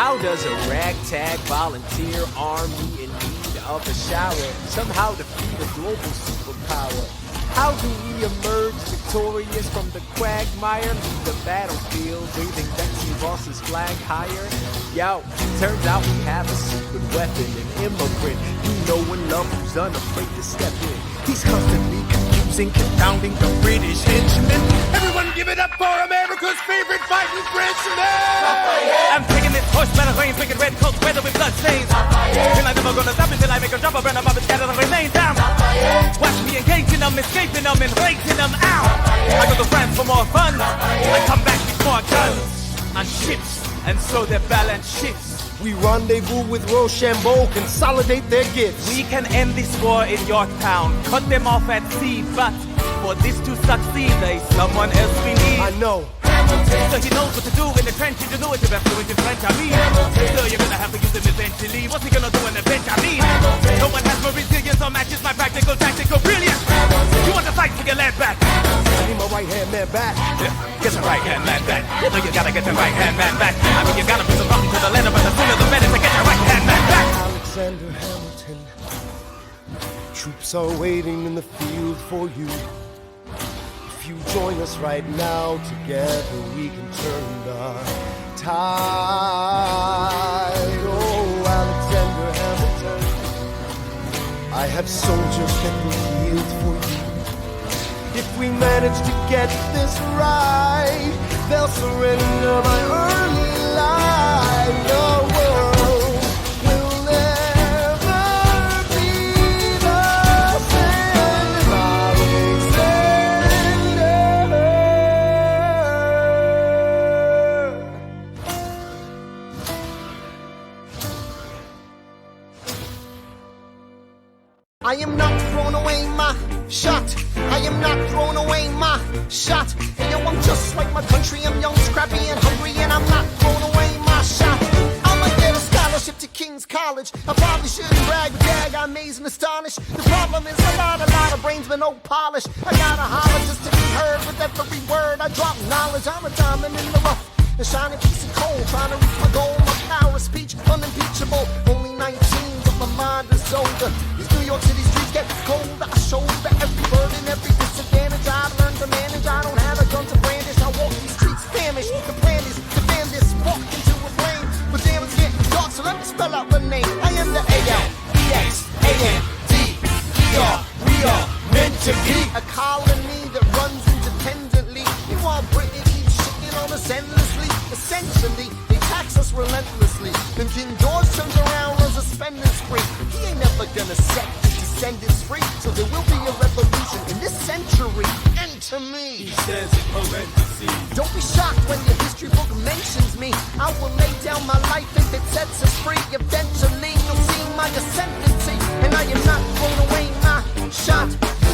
How does a ragtag volunteer army in need of a shower somehow defeat a global superpower? How do we emerge victorious from the quagmire? Leave the battlefield waving Betsy Ross's flag higher? Yo, turns out we have a secret weapon, an immigrant you know and love who's unafraid to step in. He's constantly confusing, confounding the British henchmen. Everyone give it up for America's favorite fighting Frenchman! I'm taking this horse battle rain, drinking red coke, weather with blood stains. Till I'm never gonna stop until I make a drop, burn them up and scatter the remains down. Watch me engaging them, escaping them, and raking them out. I go to France for more fun. I come back with more guns on ships, and so their balance shifts. We rendezvous with Rochambeau, consolidate their gifts. We can end this war in Yorktown, cut them off at sea, but for this to succeed, there's someone else we need. I know. So he knows what to do in the trenches, you know it's the best fluent in French, I mean. So you're gonna have to use him eventually. What's he gonna do in the bench, I mean? No one has more resilience or matches my practical, tactical brilliance. You want to fight to get land back? I need my right-hand man back. Yeah, get your right-hand man back. You know you gotta get your right-hand man back. I mean, you gotta bring some rotten to the letter, but the sooner the better to get your right-hand man back. Alexander Hamilton, troops are waiting in the field for you. If you join us right now, together we can turn the tide. Oh, Alexander Hamilton, I have soldiers that will yield for you. If we manage to get this right, they'll surrender my early life. The world will never be the same. I am not throwing away my shot. I am not throwing away my shot. Hey yo, I'm just like my country. I'm young, scrappy, and hungry, and I'm not throwing away my shot. I'ma get a scholarship to King's College. I probably shouldn't brag, but gag, I amaze and astonish. The problem is a lot of brains, but no polish. I gotta holler just to be heard with every word. I drop knowledge. I'm a diamond in the rough, a shining piece of coal, trying to reach my goal. My power of speech, unimpeachable. Only 19, but my mind is older. These New York City streets get colder. I shoulder every burden, every disadvantage. I've learned to manage. I don't have a gun to brandish. I walk these streets famished. The plan is to fan this, walk into a flame. But damn, it's getting dark, so let me spell out the name. I am the A-L-E-X-A-N-D-E-R. We are meant to be a colony that runs independently. Meanwhile, Britain keeps shitting on us endlessly. Essentially, they tax us relentlessly. Then King George turns around, runs a spending spree. He ain't never gonna set his descendants free. So there will be a revolution in this century. Enter me. He says in parentheses. Don't be shocked when your history book mentions me. I will lay down my life if it sets us free. Eventually, you'll see my ascendancy. And I am not throwing away my shot.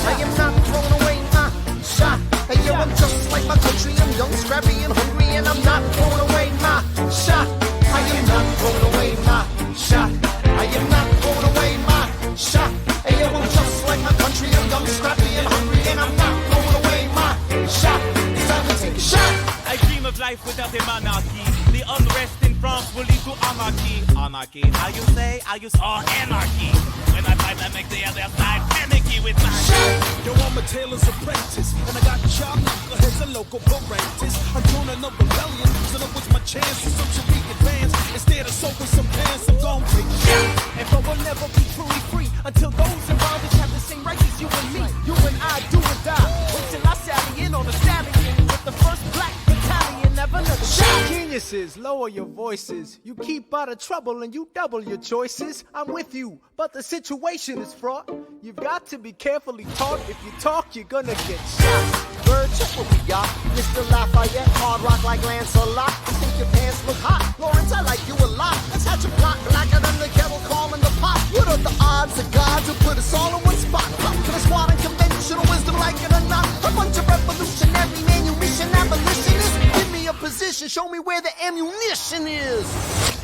I am not throwing away my shot. Hey yo, I'm just like my country. I'm young, scrappy, and hungry, and I'm not throwing away my shot. I am not throwing away my shot. I am not throwing away my shot. Hey yo, I'm just like my country. I'm young, scrappy, and hungry, and I'm not throwing away my shot. It's time to take a shot. I dream of life without a monarchy. The unrest in France will lead to anarchy. Anarchy, how you say? I use anarchy. When I fight, I make the other side panicky with my shot. Yo, I'm a tailor's apprentice, and I got chopped knuckleheads and local parentis. I'm joining a rebellion, so that was my chance to socially advance. Instead of soak with some pants, I'm gon' take a shot. And but we'll never be truly free until those in bondage have the same rights as you and me. You and I do or die. Wait till I sally in on a stallion with the first black battalion. Never another shot. Geniuses, lower your voices. You keep out of trouble and you double your choices. I'm with you, but the situation is fraught. You've got to be carefully taught. If you talk, you're gonna get shot. Bird, check what we got. Mr. Lafayette, hard rock like Lancelot. I think your pants look hot. Lawrence, I like you a lot. Let's hatch a plot blacker than the kettle calm in the pot. What are the odds of God to put us all in one spot? Come to the squad and conventional wisdom, like it or not. A bunch of revolutionary manumission abolitionists. Give me a position, show me where the ammunition is.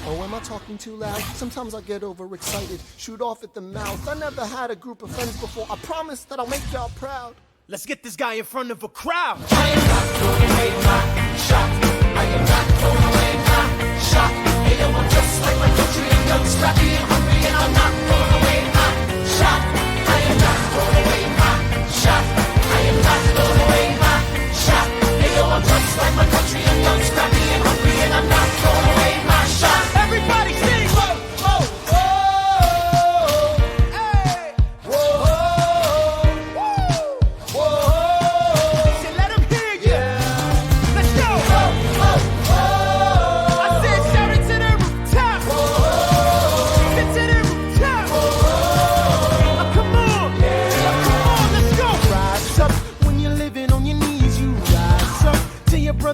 Oh, am I talking too loud? Sometimes I get overexcited, shoot off at the mouth. I never had a group of friends before. I promise that I'll make y'all proud. Let's get this guy in front of a crowd. I am not throwing away my shot. I am not throwing away my shot. Hey, yo, I'm just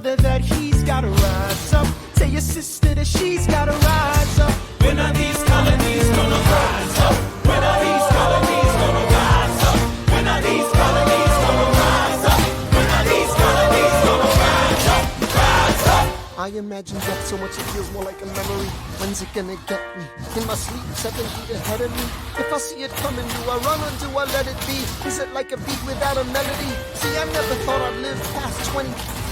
brother that he's gotta rise up. Tell your sister that she's gotta rise up. When are these colonies gonna rise up? When are these colonies gonna rise up? When are these colonies gonna rise up? When are these colonies gonna rise up? Rise up. I imagine death so much it feels more like a memory. When's it gonna get me? In my sleep, 7 feet ahead of me. If I see it coming, do I run or do I let it be? Is it like a beat without a melody? See, I never thought I'd live past 20.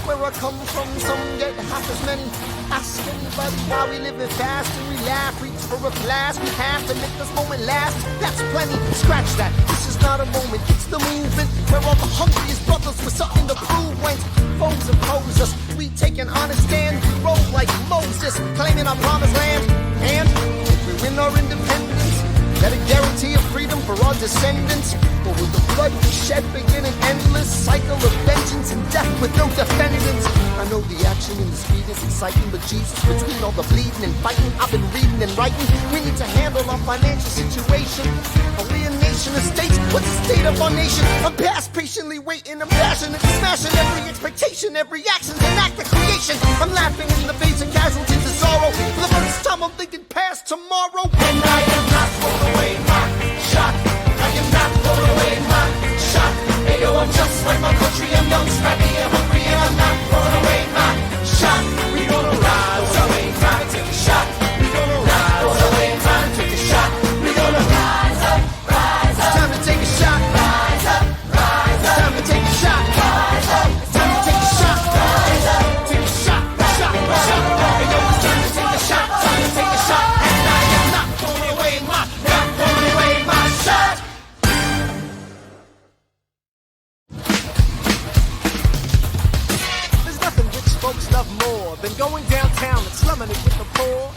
Where I come from, some get half as many. Ask anybody why we living fast and we laugh. Reach for a blast, we have to make this moment last. That's plenty, scratch that. This is not a moment, it's the movement. Where all the hungriest brothers with something to prove. When foes oppose us, we take an honest stand. We roll like Moses, claiming our promised land. And if we win our independence, that a guarantee of freedom for our descendants. Or will the blood we shed begin an endless cycle of vengeance and death with no defendants? I know the action and the speed is exciting, but Jesus, between all the bleeding and fighting, I've been reading and writing. We need to handle our financial situation. Are we a nation of states? What's the state of our nation? I'm past patiently waiting, I'm passionate, smashing every expectation, every action's an act of creation. I'm laughing in the face of casualties of sorrow. For the first time I'm thinking past tomorrow. And I am not throwing away my shot. I am not throwing away my shot. Hey yo, I'm just like my country. I'm young, scrappy, and hungry, and I'm not throwing away my shot. We gonna rise up, try to take a shot. We gonna rise up, try to take a shot. We gonna rise up, rise up. Time to take a shot. Rise up, rise up. Time to take a shot. Rise up, Time to take a shot. rise up. Take a shot. Shot. Shot. Hey yo, it's time to take a shot. Time to take a shot. And I am not throwing away my shot. There's nothing rich folks love more than going downtown and slumming it with the poor.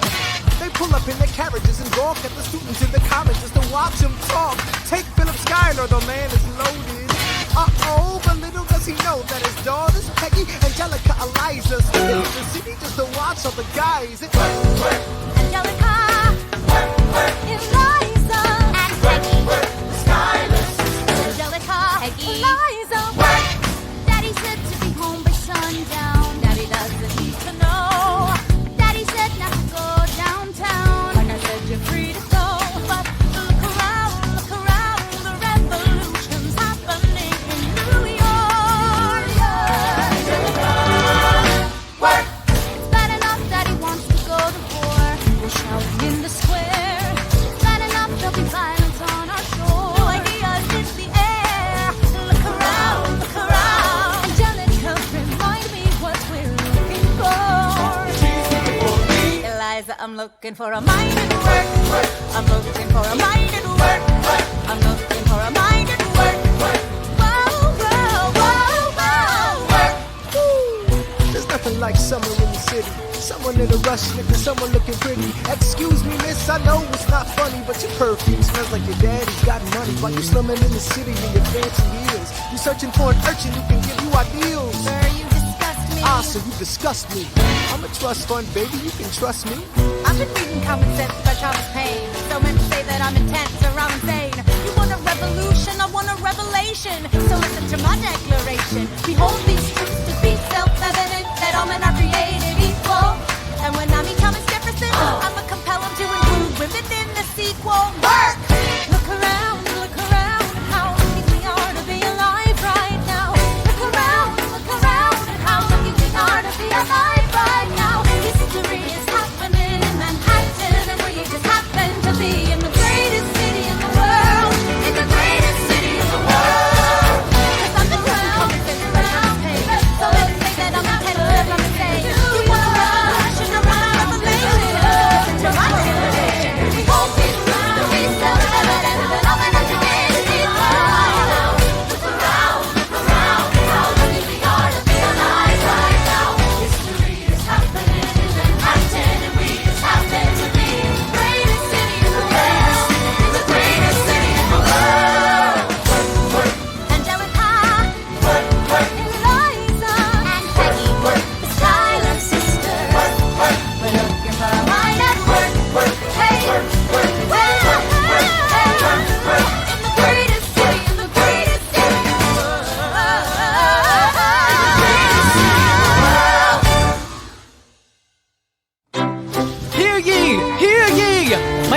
They pull up in their carriages and gawk at the students in the colleges to watch them talk. Take Philip Schuyler, the man is loaded. Uh-oh, but little does he know that his daughters, Peggy, Angelica, Eliza, stay in the city just to watch all the guys. Angelica, Eliza, and Peggy. Schuyler Sisters. Angelica, Peggy, Eliza. Daddy said to be home by sundown. Daddy doesn't need to know. Daddy said not to go downtown. When I said you're free to go, but look around, the revolution's happening in New York. Work. It's bad enough that he wants to go to war. We're shouting in the square. It's bad enough there'll be violence on our shore. Ideas in the air. Look around, Angelica, remind me what we're looking for. Eliza, I'm looking for a mind and work. I'm looking for a mind and work. I'm looking for a mind and work. Whoa, whoa, whoa, whoa, work. There's nothing like summer in the city. Someone in a rush, nigga, someone looking pretty. Excuse me, miss, I know it's not funny, but your perfume smells like your daddy's got money. While you slumming in the city in your fancy heels, you searching for an urchin who can give you ideals. Sir, you disgust me. Ah, so you disgust me. I'm a trust fund, baby, you can trust me. I've been reading Common Sense by Thomas Paine. So men say that I'm intense or I'm insane. You want a revolution, I want a revelation. So listen to my declaration. Behold these truths to be self-evident, that all men are created equal. And when I meet Thomas Jefferson, I'ma compel him to include women in the sequel. Work! Look around, how lucky we are to be alive right now. Look around, how lucky we are to be alive right now. History is happening in Manhattan, and we just happen to be in the greatest city in the world. In the greatest city in the world. 'Cause I'm the crown, so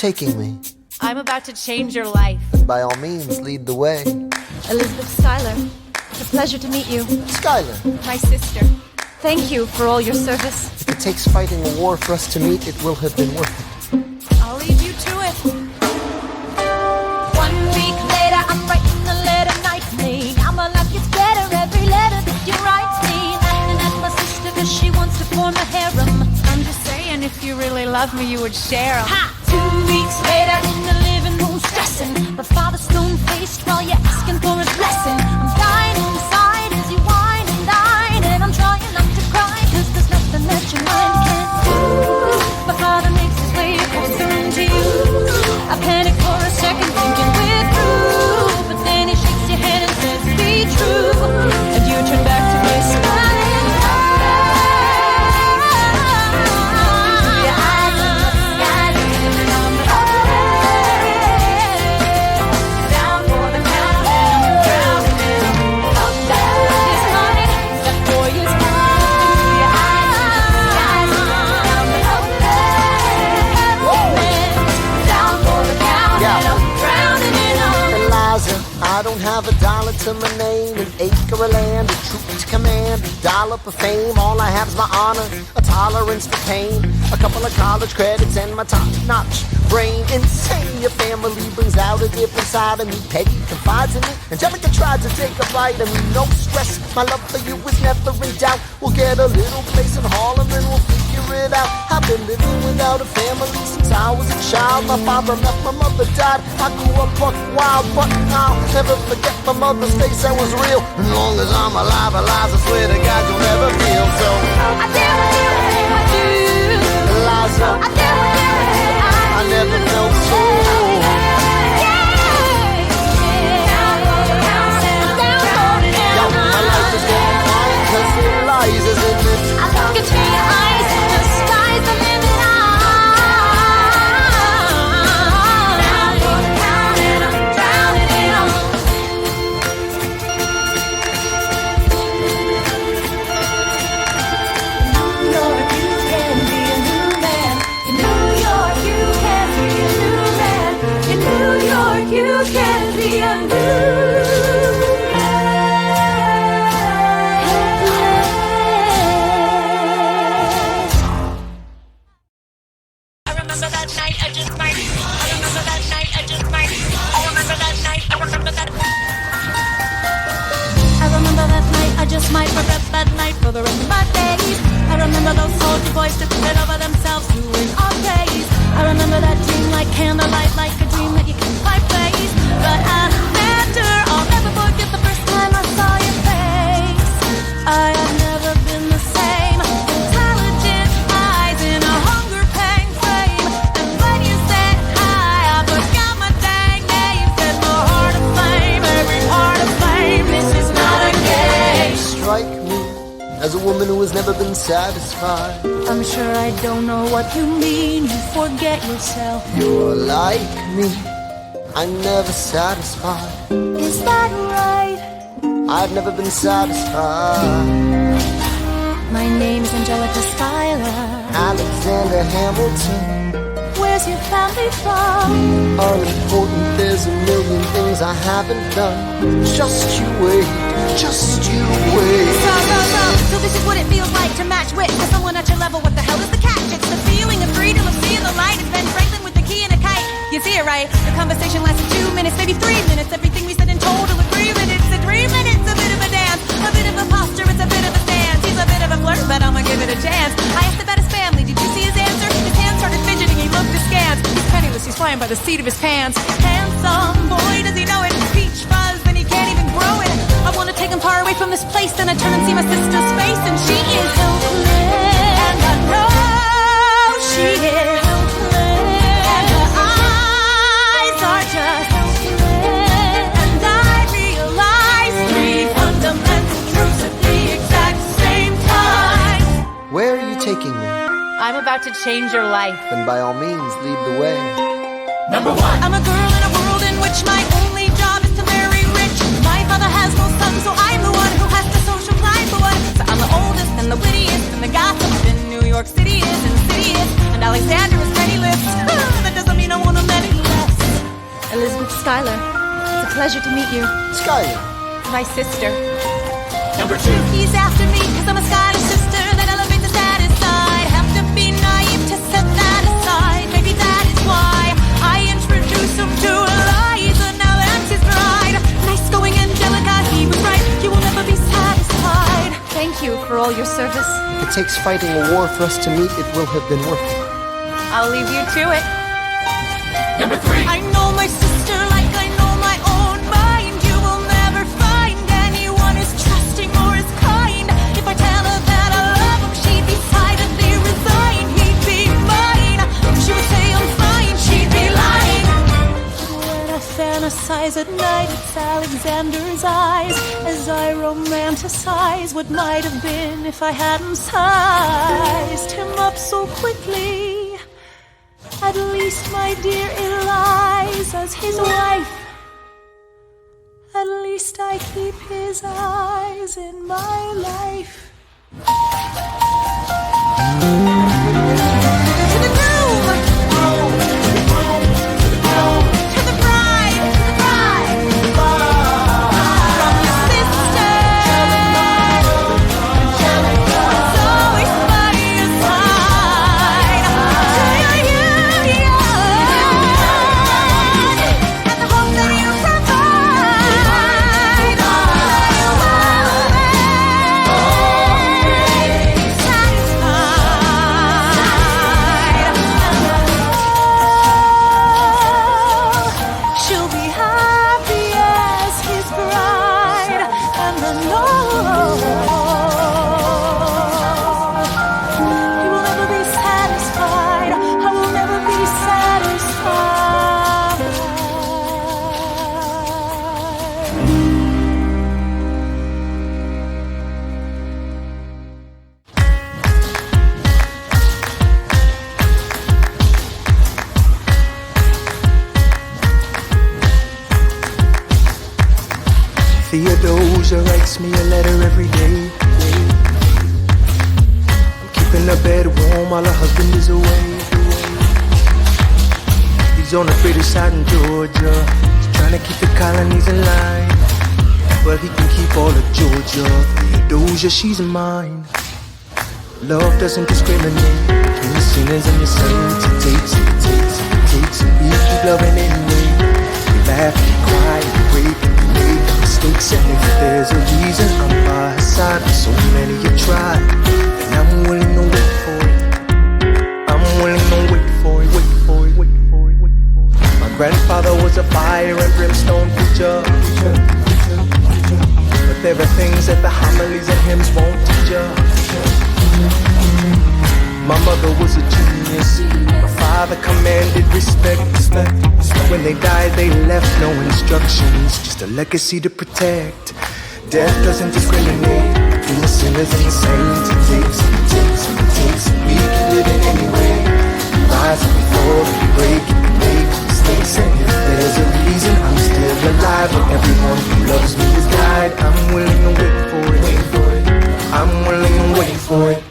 taking me? I'm about to change your life. And by all means, lead the way. Elizabeth Schuyler, it's a pleasure to meet you. Schuyler, My sister. Thank you for all your service. if it takes fighting a war for us to meet, it will have been worth it. I'll leave you to it. 1 week later, I'm writing a letter nightly. Now my life gets better every letter that you write me. Laughing at my sister cause she wants to form a harem. I'm just saying, if you really love me, you would share 'em. Ha! 2 weeks later, in the living room stressing. The father's stone-faced while you're asking for his blessing. I'm dying inside as you whine and dine. And I'm trying not to cry cause there's nothing that your mind can't do. My father makes his way across the room to you. I panic for a second thinking we're through. But then he shakes your hand and says be true. And you turn back to me smiling. Your eyes are the sky, living on the down for the count and I'm drowning in up down. This morning, except for your smile. Your eyes are the sky, living on the down for the count and I'm drowning in Eliza, I don't have a dollar to my name, an acre of land, a troop to command, a dollar for fame. All I have is my honor, a tolerance for pain, a couple of college credits and my top-notch brain. Insane, your family brings out a different side of me. Peggy confides in me, Angelica tried to take a bite of me. No stress, my love for you is never in doubt. We'll get a little place in Harlem and we'll figure it out. I've been living without a family since I was a child. My father left, my mother died. I grew up buck wild, but I'll never forget my mother's face, that was real. As long as I'm alive, Eliza, swear to God you'll never feel so. I dare with you. Eliza, I dare with you. I never felt so. Yo, my life is going fine, cause Eliza's in it. I look into your eyes, the sky's the limit. Down for the count and I'm drowning in 'em. New York, you can be a new man. In New York, you can be a new man. In New York, you can be a new I remember that night, I just might. I remember that night, I just might. I remember that night, I remember that. I remember that night, I just might regret that night for the rest of my days. I remember those soldier boys tripping over themselves, doing our praise. I remember that dream like candlelight, like a dream that you can't quite place. But I'll never forget the first time I saw your face. I have never been the same. Intelligent eyes in a hunger pang frame. And when you said hi, I forgot my dang name. Said my heart of flame, every heart of flame. This is not a game. Strike me as a woman who has never been satisfied. I'm sure I don't know what you mean. You forget yourself. You're like me, I'm never satisfied. Is that right? I've never been satisfied. My name's Angelica Schuyler. Alexander Hamilton, Where's your family from? unimportant, there's a million things I haven't done. Just you wait, just you wait. So this is what it feels like to match wit with someone at your level. What the hell is the catch? It's the feeling of freedom, of seeing the light. It's Ben Franklin with the key and a kite. You see it right? The conversation lasted 2 minutes, maybe 3 minutes. Everything we said in total agreement. It's a dream and it's a bit of a dance, a bit of a posture, it's a bit of a stance. He's a bit of a flirt, but I'ma give it a chance. I asked about his family. Did you see his answer? His hands started fidgeting. He looked askance. He's penniless. He's flying by the seat of his pants. Handsome boy, does he know it? Peach fuzz, and he can't even grow it. I want to take him far away from this place. Then I turn and see my sister's face, and she is helpless. And I know she is helpless. And her eyes are just helpless. And I realize 3 fundamental truths at the exact same time. Where are you taking me? I'm about to change your life. Then by all means, lead the way. Number 1. I'm a girl in a world in which my only job is to marry rich. My father has no son, so I'm the one who has to social climb for one. So I'm the oldest and the wittiest and the gossip in New York City is insidious. And Alexander is penniless. That doesn't mean I wanna pleasure to meet you. Schuyler. My sister. Number 2. He's after me because I'm a Schuyler sister that elevates the saddest side. Have to be naive to set that aside. Maybe that is why I introduce him to Eliza. Now that's his bride. Nice going, Angelica, he was right. You will never be satisfied. Thank you for all your service. If it takes fighting a war for us to meet, it will have been worth it. I'll leave you to it. Number 3. I know my sister like I know my own mind. You will never find anyone as trusting or as kind. If I tell her that I love him, she'd decidedly resign. He'd be mine. She would say I'm fine, she'd be lying. When I fantasize at night, it's Alexander's eyes as I romanticize what might have been if I hadn't sized him up so quickly. At least, my dear Eliza's his wife. At least I keep his eyes in my life. To the groom! To the bride! From your sister! It's always by your side. To your union! And the hope that you provide. That you will be satisfied. She'll be happy as his bride. And I know he will never be satisfied. I will never be satisfied. Theodosia writes me a letter every day. I'm keeping her bed warm while her husband is away. He's on the British side in Georgia. He's trying to keep the colonies in line. But he can keep all of Georgia. Theodosia, she's mine. Love doesn't discriminate between the sinners and the saints. It takes and it takes and it takes, and we keep loving anyway. We laugh, we cry, we break, we make mistakes, and if there's a reason, I'm by her side. So many have tried, and I'm willing to wait for it. I'm willing to wait for it, wait for it, wait for it, wait for it. My grandfather was a fire and brimstone preacher. But there are things that the homilies and hymns won't teach ya. My mother was a genius. My father commanded respect. When they died, they left no instructions, just a legacy to protect. Death doesn't discriminate between the sinners and the saints. It takes and it takes and it takes, and we keep living anyway. We rise and we fall, we break and we make mistakes, and if there's a reason, I'm still alive. But everyone who loves me has died. I'm willing to wait for it, wait for it. I'm willing to wait for it.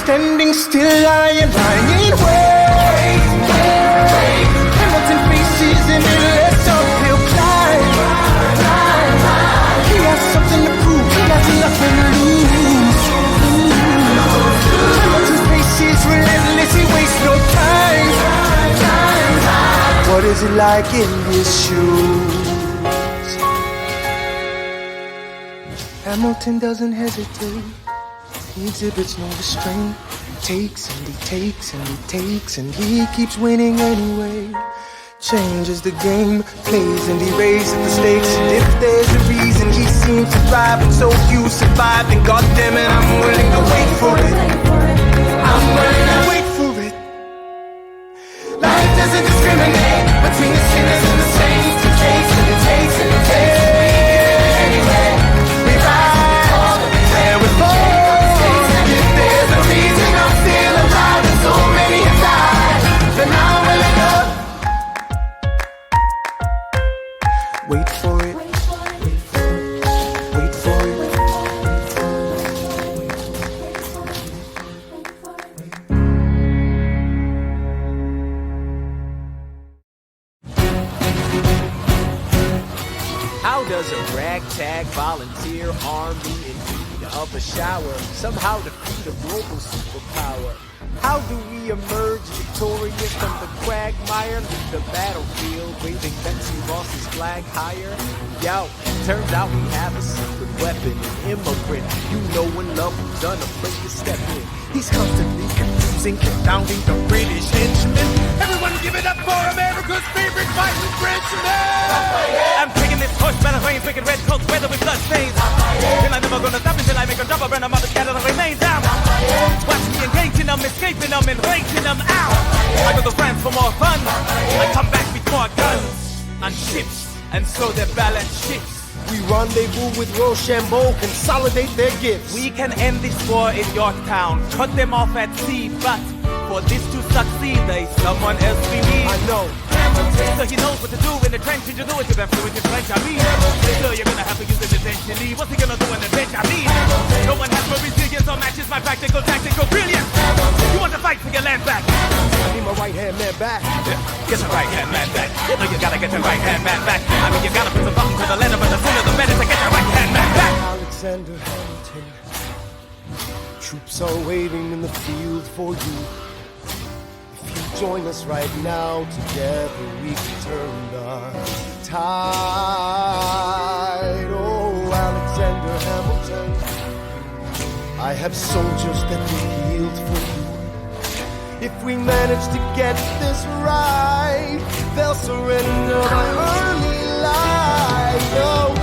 Standing still, I am lying in wait. Hamilton faces in the left uphill climb. He has something to prove, he has nothing to lose. Hamilton faces relentless, he wastes no time. What is it like in his shoes? Hamilton doesn't hesitate. He exhibits no restraint. He takes and he takes and he takes, and he keeps winning anyway. Changes the game, plays and he raises the stakes. And if there's a reason he seems to thrive, and so you survive, then goddammit, I'm willing to wait for it. I'm willing to wait for it. Life doesn't discriminate between the sinners and the saints. It takes and it takes and it takes, and we give it anyway. We rise and we fall. Then I'm willing volunteer army in need of a shower. Somehow defeat a global superpower. How do we emerge victorious from the quagmire? Leave the battlefield, waving Betsy Ross's flag higher. Yo, turns out we have a secret weapon, an immigrant. You know and love who's unafraid to step in. He's constantly confusing, confounding the British henchmen. Everyone give it up for America's favorite fighting Frenchman! I'm taking this horse by the reins, making red coats weather with blood stains. Till I'm never gonna stop until I make a drop of burn 'em up and scatter the remains down. Watch me engaging them, escaping them, and raking them out. I go to France for more fun. I come back with more guns on ships, and so their balance shifts. We rendezvous with Rochambeau, consolidate their gifts. We can end this war in Yorktown, cut them off at sea, but for this to succeed, there's someone else we need. I know. So he knows what to do in the trench, ingenuitive and fluent in French, I mean. So you're gonna have to use it intentionally. What's he gonna do in the bench, I mean? No one has more resilience or matches my practical, tactical brilliance. You want to fight for your land back? I need my right-hand man back. Yeah, get your right-hand man back. You know you gotta get your right-hand man back. I mean, you gotta put some buttons to the letter, but the sooner the better to get your right-hand man back. Alexander Hamilton, troops are waiting in the field for you. Join us right now, together we can turn the tide. Oh, Alexander Hamilton, I have soldiers that will yield for you. If we manage to get this right, they'll surrender my early life. Oh,